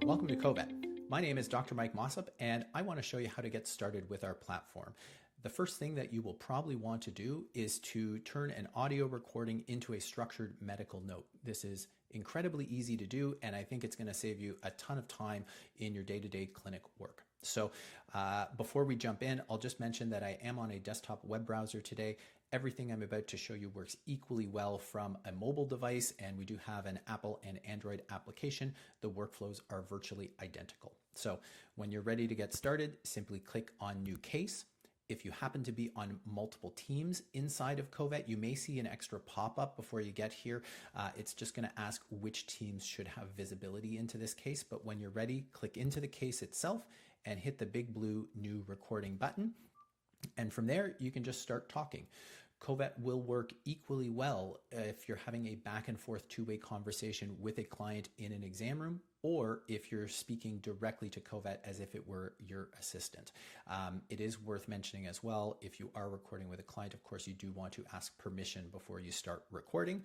Welcome to CoVet. My name is Dr. Mike Mossop, and I want to show you how to get started with our platform. The first thing that you will probably want to do is to turn an audio recording into a structured medical note. This is incredibly easy to do, and I think it's going to save you a ton of time in your day-to-day clinic work. So before we jump in, I'll just mention that I am on a desktop web browser today. Everything I'm about to show you works equally well from a mobile device, and we do have an Apple and Android application. The workflows are virtually identical. So when you're ready to get started, simply click on New Case. If you happen to be on multiple teams inside of CoVet, you may see an extra pop-up before you get here. It's just going to ask which teams should have visibility into this case, but when you're ready, click into the case itself and hit the big blue New Recording button. And from there, you can just start talking. CoVet will work equally well if you're having a back and forth two-way conversation with a client in an exam room, or if you're speaking directly to CoVet as if it were your assistant. It is worth mentioning as well, if you are recording with a client, of course, you do want to ask permission before you start recording.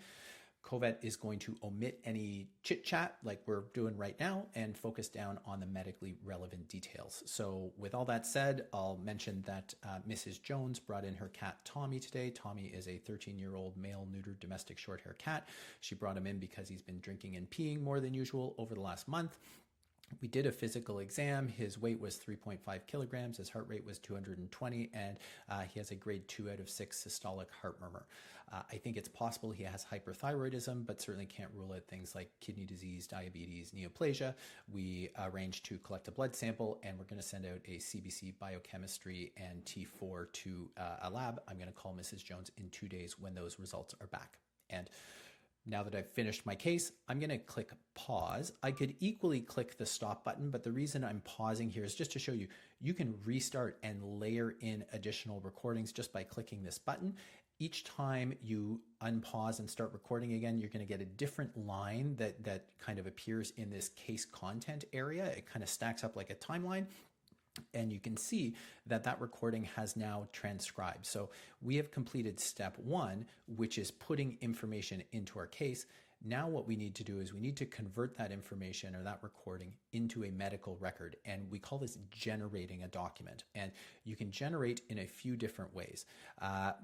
CoVet is going to omit any chit chat like we're doing right now and focus down on the medically relevant details. So with all that said, I'll mention that Mrs. Jones brought in her cat Tommy today. Tommy is a 13-year-old male neutered domestic short hair cat. She brought him in because he's been drinking and peeing more than usual over the last month. We did a physical exam. His weight was 3.5 kilograms. His heart rate was 220, and he has a grade 2 out of 6 systolic heart murmur. I think it's possible he has hyperthyroidism, but certainly can't rule out things like kidney disease, diabetes, neoplasia. We arranged to collect a blood sample, and we're going to send out a CBC biochemistry and T4 to a lab. I'm going to call Mrs. Jones in 2 days when those results are back. And now that I've finished my case, I'm going to click pause. I could equally click the stop button, but the reason I'm pausing here is just to show you, you can restart and layer in additional recordings just by clicking this button. Each time you unpause and start recording again, you're going to get a different line that kind of appears in this case content area. It kind of stacks up like a timeline. And you can see that that recording has now transcribed. So we have completed step one, which is putting information into our case. Now what we need to do is we need to convert that information or that recording into a medical record. And we call this generating a document. And you can generate in a few different ways.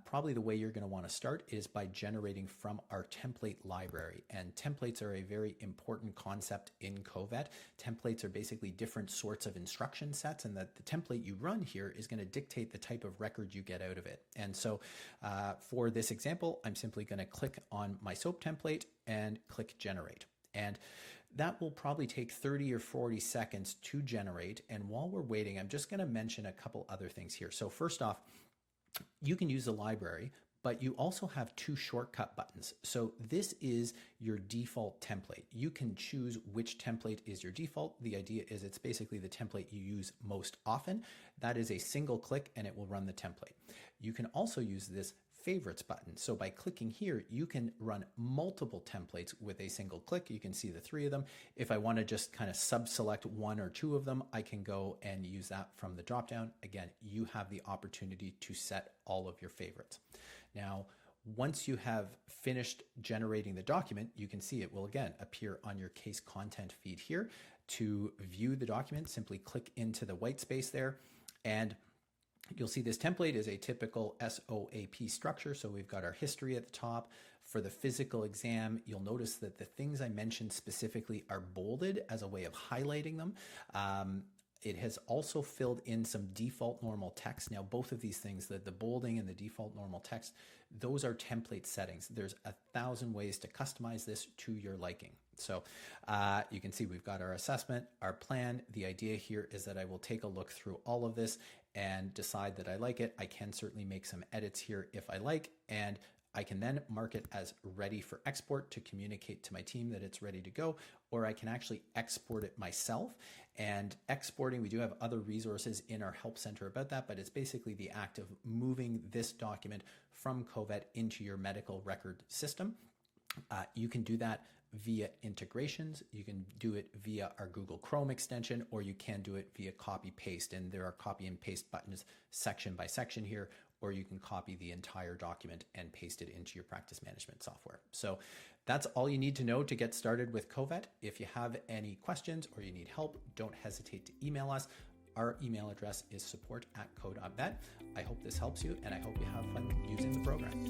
Probably the way you're going to want to start is by generating from our template library. And templates are a very important concept in CoVet. Templates are basically different sorts of instruction sets, and that the template you run here is going to dictate the type of record you get out of it. And so for this example, I'm simply going to click on my SOAP template and click generate. And that will probably take 30 or 40 seconds to generate. And while we're waiting, I'm just going to mention a couple other things here. So first off, you can use the library, but you also have two shortcut buttons. So this is your default template. You can choose which template is your default. The idea is it's basically the template you use most often. That is a single click and it will run the template. You can also use this favorites button. So by clicking here, you can run multiple templates with a single click. You can see the three of them. If I want to just kind of sub-select one or two of them, I can go and use that from the dropdown. Again, you have the opportunity to set all of your favorites. Now, once you have finished generating the document, you can see it will again appear on your case content feed here. To view the document, simply click into the white space there, and you'll see this template is a typical SOAP structure. So we've got our history at the top. For the physical exam, you'll notice that the things I mentioned specifically are bolded as a way of highlighting them. It has also filled in some default normal text. Now, both of these things, the bolding and the default normal text, those are template settings. There's 1,000 ways to customize this to your liking. So you can see we've got our assessment, our plan. The idea here is that I will take a look through all of this and decide that I like it. I can certainly make some edits here if I like, and I can then mark it as ready for export to communicate to my team that it's ready to go, or I can actually export it myself. And exporting, we do have other resources in our help center about that, but it's basically the act of moving this document from CoVet into your medical record system. You can do that via integrations. You can do it via our Google Chrome extension, or you can do it via copy paste. And there are copy and paste buttons section by section here, or you can copy the entire document and paste it into your practice management software. So That's all you need to know to get started with CoVet. If you have any questions or you need help, don't hesitate to email us. Our email address is support@co.vet. I hope this helps you, and I hope you have fun using the program.